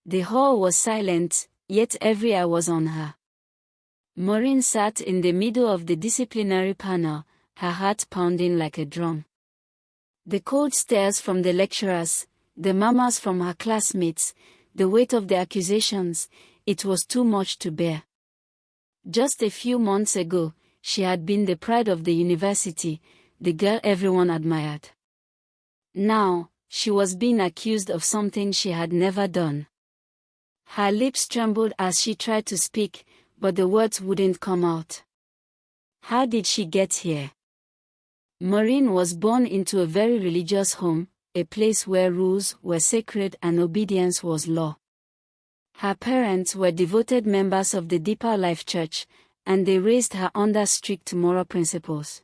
The hall was silent, yet every eye was on her. Maureen sat in the middle of the disciplinary panel, her heart pounding like a drum. The cold stares from the lecturers, the murmurs from her classmates, the weight of the accusations, it was too much to bear. Just a few months ago, she had been the pride of the university, the girl everyone admired. Now, she was being accused of something she had never done. Her lips trembled as she tried to speak, but the words wouldn't come out. How did she get here? Maureen was born into a very religious home, a place where rules were sacred and obedience was law. Her parents were devoted members of the Deeper Life Church, and they raised her under strict moral principles.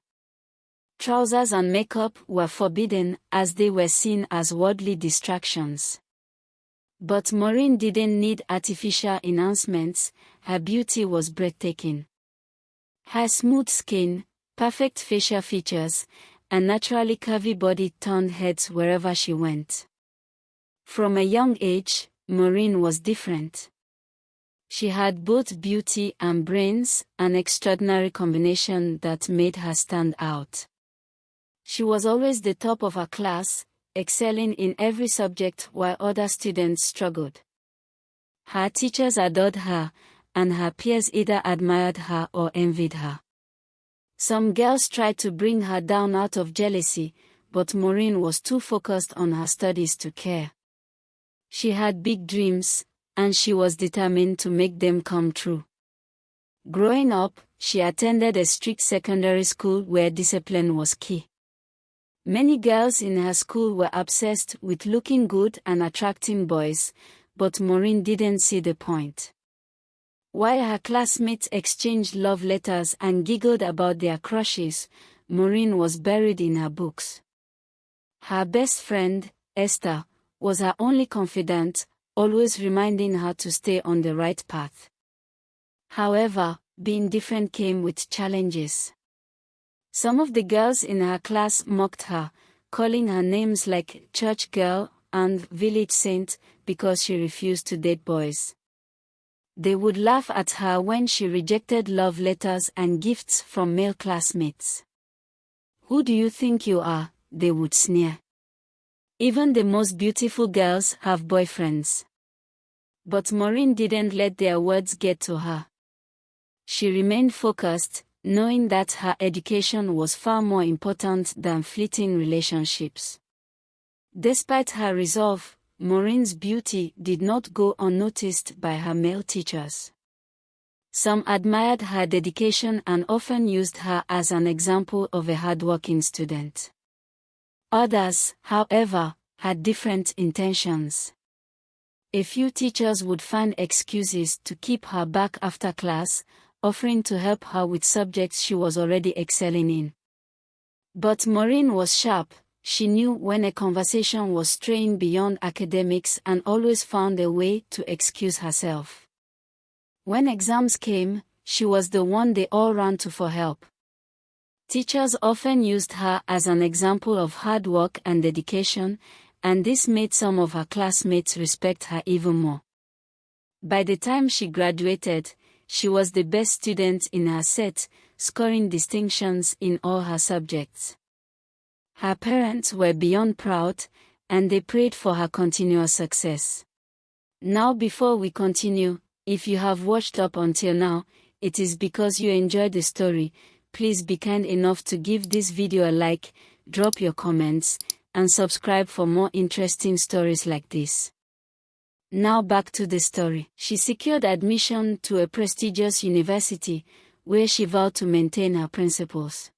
Trousers and makeup were forbidden as they were seen as worldly distractions. But Maureen didn't need artificial enhancements, her beauty was breathtaking. Her smooth skin, perfect facial features, and naturally curvy body turned heads wherever she went. From a young age, Maureen was different. She had both beauty and brains, an extraordinary combination that made her stand out. She was always the top of her class, excelling in every subject while other students struggled. Her teachers adored her, and her peers either admired her or envied her. Some girls tried to bring her down out of jealousy, but Maureen was too focused on her studies to care. She had big dreams, and she was determined to make them come true. Growing up, she attended a strict secondary school where discipline was key. Many girls in her school were obsessed with looking good and attracting boys, but Maureen didn't see the point. While her classmates exchanged love letters and giggled about their crushes, Maureen was buried in her books. Her best friend, Esther, was her only confidant, always reminding her to stay on the right path. However, being different came with challenges. Some of the girls in her class mocked her, calling her names like church girl and village saint because she refused to date boys. They would laugh at her when she rejected love letters and gifts from male classmates. "Who do you think you are?" they would sneer. Even the most beautiful girls have boyfriends. But Maureen didn't let their words get to her. She remained focused, knowing that her education was far more important than fleeting relationships. Despite her resolve, Maureen's beauty did not go unnoticed by her male teachers. Some admired her dedication and often used her as an example of a hardworking student. Others, however, had different intentions. A few teachers would find excuses to keep her back after class, offering to help her with subjects she was already excelling in. But Maureen was sharp. She knew when a conversation was straying beyond academics and always found a way to excuse herself. When exams came, she was the one they all ran to for help. Teachers often used her as an example of hard work and dedication, and this made some of her classmates respect her even more. By the time she graduated, she was the best student in her set, scoring distinctions in all her subjects. Her parents were beyond proud, and they prayed for her continuous success. Now, before we continue, if you have watched up until now, it is because you enjoyed the story. Please be kind enough to give this video a like, drop your comments, and subscribe for more interesting stories like this. Now back to the story. She secured admission to a prestigious university, where she vowed to maintain her principles.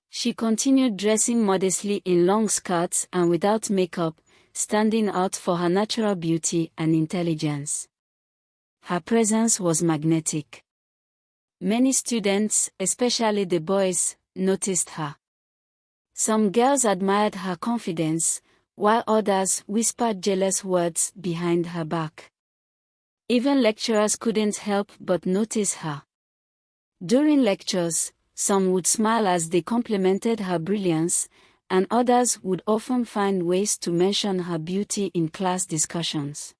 She continued dressing modestly in long skirts and without makeup, standing out for her natural beauty and intelligence. Her presence was magnetic. Many students, especially the boys, noticed her. Some girls admired her confidence, while others whispered jealous words behind her back. Even lecturers couldn't help but notice her. During lectures, some would smile as they complimented her brilliance, and others would often find ways to mention her beauty in class discussions.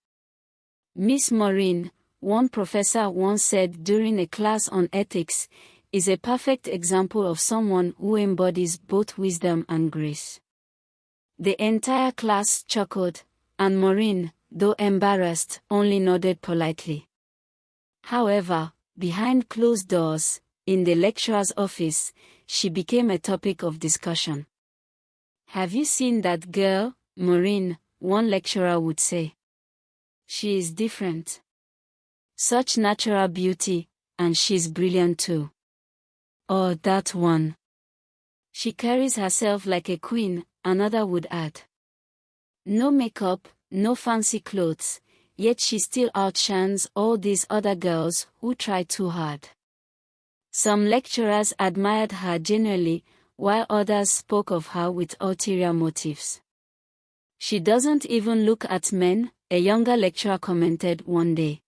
Miss Maureen, one professor once said during a class on ethics, is a perfect example of someone who embodies both wisdom and grace. The entire class chuckled, and Maureen, though embarrassed, only nodded politely. However, behind closed doors, in the lecturer's office, she became a topic of discussion. "Have you seen that girl, Maureen?" one lecturer would say. "She is different. Such natural beauty, and she's brilliant too." "Oh, that one. She carries herself like a queen," another would add. "No makeup, no fancy clothes, yet she still outshines all these other girls who try too hard." Some lecturers admired her genuinely, while others spoke of her with ulterior motives. "She doesn't even look at men," a younger lecturer commented one day.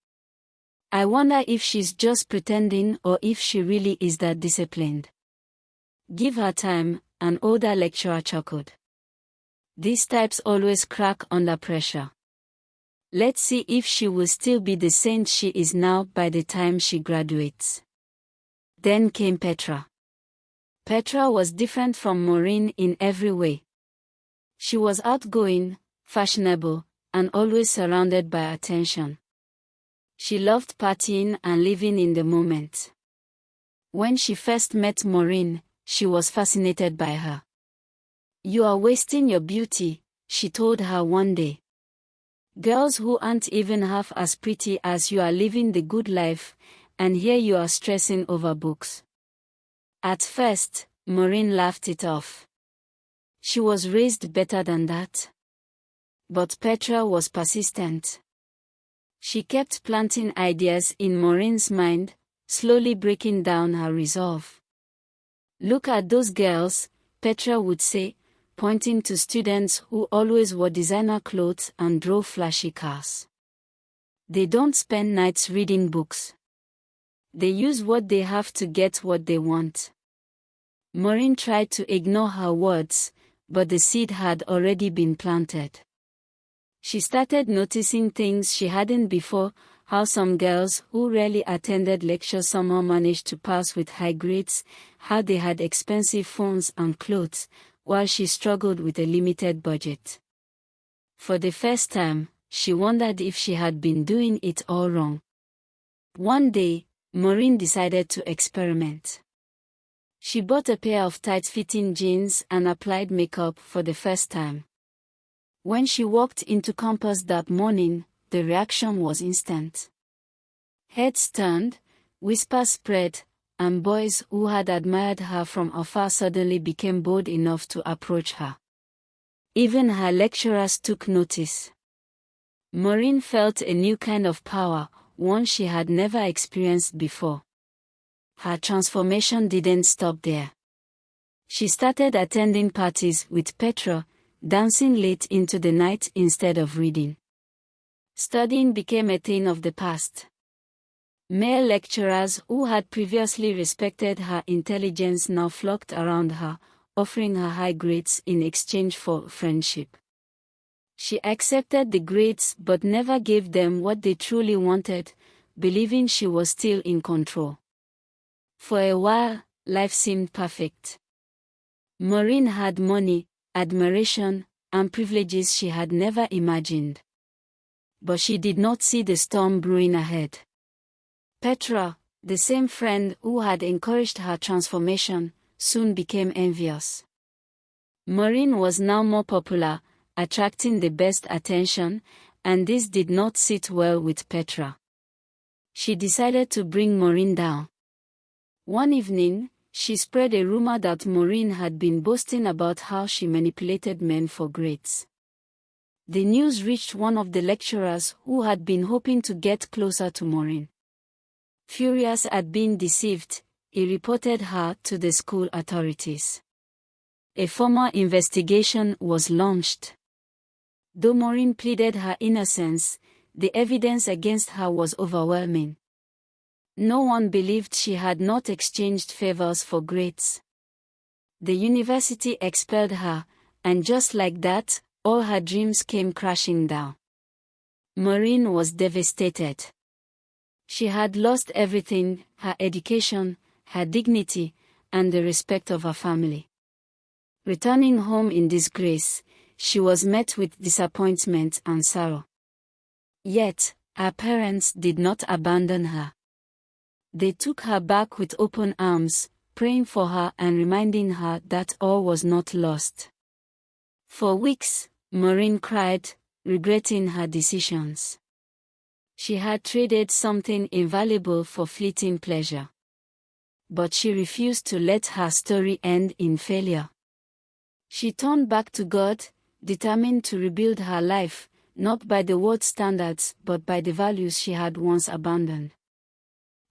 "I wonder if she's just pretending or if she really is that disciplined." "Give her time," an older lecturer chuckled. "These types always crack under pressure. Let's see if she will still be the saint she is now by the time she graduates." Then came Petra. Petra was different from Maureen in every way. She was outgoing, fashionable, and always surrounded by attention. She loved partying and living in the moment. When she first met Maureen, she was fascinated by her. "You are wasting your beauty," she told her one day. "Girls who aren't even half as pretty as you are living the good life, and here you are stressing over books." At first, Maureen laughed it off. She was raised better than that. But Petra was persistent. She kept planting ideas in Maureen's mind, slowly breaking down her resolve. "Look at those girls," Petra would say, pointing to students who always wore designer clothes and drove flashy cars. "They don't spend nights reading books. They use what they have to get what they want." Maureen tried to ignore her words, but the seed had already been planted. She started noticing things she hadn't before: how some girls who rarely attended lectures somehow managed to pass with high grades, how they had expensive phones and clothes, while she struggled with a limited budget. For the first time, she wondered if she had been doing it all wrong. One day, Maureen decided to experiment. She bought a pair of tight-fitting jeans and applied makeup for the first time. When she walked into campus that morning, the reaction was instant. Heads turned, whispers spread, and boys who had admired her from afar suddenly became bold enough to approach her. Even her lecturers took notice. Maureen felt a new kind of power, one she had never experienced before. Her transformation didn't stop there. She started attending parties with Petra, dancing late into the night instead of reading. Studying became a thing of the past. Male lecturers who had previously respected her intelligence now flocked around her, offering her high grades in exchange for friendship. She accepted the grades but never gave them what they truly wanted, believing she was still in control. For a while, life seemed perfect. Maureen had money, admiration, and privileges she had never imagined. But she did not see the storm brewing ahead. Petra, the same friend who had encouraged her transformation, soon became envious. Maureen was now more popular, attracting the best attention, and this did not sit well with Petra. She decided to bring Maureen down. One evening, she spread a rumor that Maureen had been boasting about how she manipulated men for grades. The news reached one of the lecturers who had been hoping to get closer to Maureen. Furious at being deceived, he reported her to the school authorities. A formal investigation was launched. Though Maureen pleaded her innocence, the evidence against her was overwhelming. No one believed she had not exchanged favors for grades. The university expelled her, and just like that, all her dreams came crashing down. Maureen was devastated. She had lost everything: her education, her dignity, and the respect of her family. Returning home in disgrace, she was met with disappointment and sorrow. Yet, her parents did not abandon her. They took her back with open arms, praying for her and reminding her that all was not lost. For weeks, Maureen cried, regretting her decisions. She had traded something invaluable for fleeting pleasure. But she refused to let her story end in failure. She turned back to God, determined to rebuild her life, not by the world's standards but by the values she had once abandoned.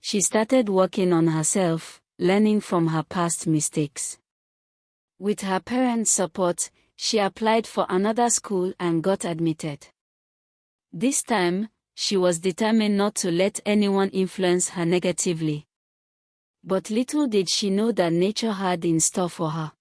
She started working on herself, learning from her past mistakes. With her parents' support, she applied for another school and got admitted. This time, she was determined not to let anyone influence her negatively. But little did she know that nature had in store for her.